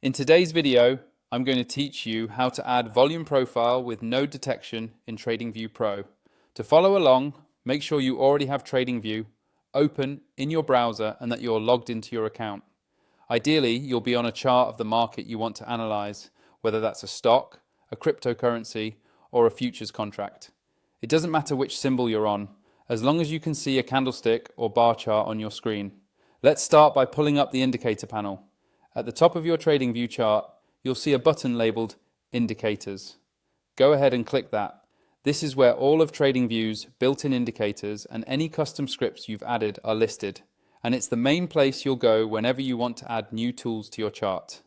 In today's video, I'm going to teach you how to add volume profile with node detection in TradingView Pro. To follow along, make sure you already have TradingView open in your browser and that you're logged into your account. Ideally, you'll be on a chart of the market you want to analyze, whether that's a stock, a cryptocurrency, or a futures contract. It doesn't matter which symbol you're on, as long as you can see a candlestick or bar chart on your screen. Let's start by pulling up the indicator panel. At the top of your TradingView chart, you'll see a button labeled Indicators. Go ahead and click that. This is where all of TradingView's built-in indicators and any custom scripts you've added are listed, and it's the main place you'll go whenever you want to add new tools to your chart.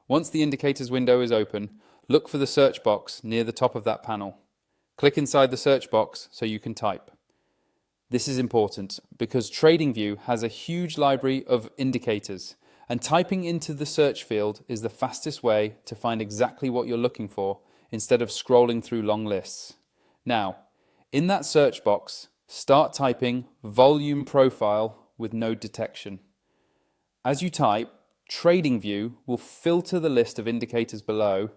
Once the indicators window is open, look for the search box near the top of that panel. Click inside the search box so you can type. This is important because TradingView has a huge library of indicators, and typing into the search field is the fastest way to find exactly what you're looking for instead of scrolling through long lists. Now, in that search box, start typing volume profile with node detection. As you type, TradingView will filter the list of indicators below,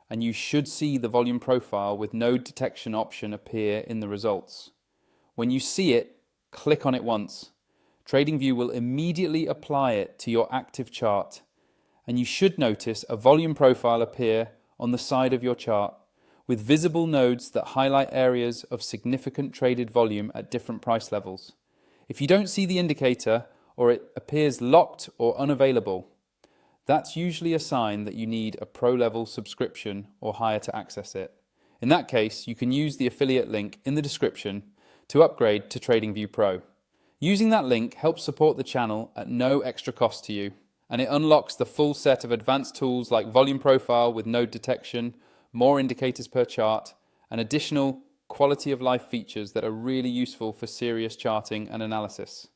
and you should see the volume profile with node detection option appear in the results. When you see it, click on it once. TradingView will immediately apply it to your active chart, and you should notice a volume profile appear on the side of your chart with visible nodes that highlight areas of significant traded volume at different price levels. If you don't see the indicator or it appears locked or unavailable, that's usually a sign that you need a pro level subscription or higher to access it. In that case, you can use the affiliate link in the description to upgrade to TradingView Pro. Using that link helps support the channel at no extra cost to you, and it unlocks the full set of advanced tools like volume profile with node detection, more indicators per chart, and additional quality of life features that are really useful for serious charting and analysis.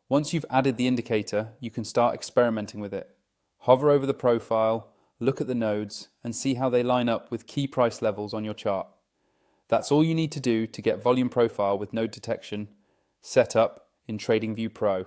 Once you've added the indicator, you can start experimenting with it. Hover over the profile, look at the nodes, and see how they line up with key price levels on your chart. That's all you need to do to get volume profile with node detection set up in TradingView Pro.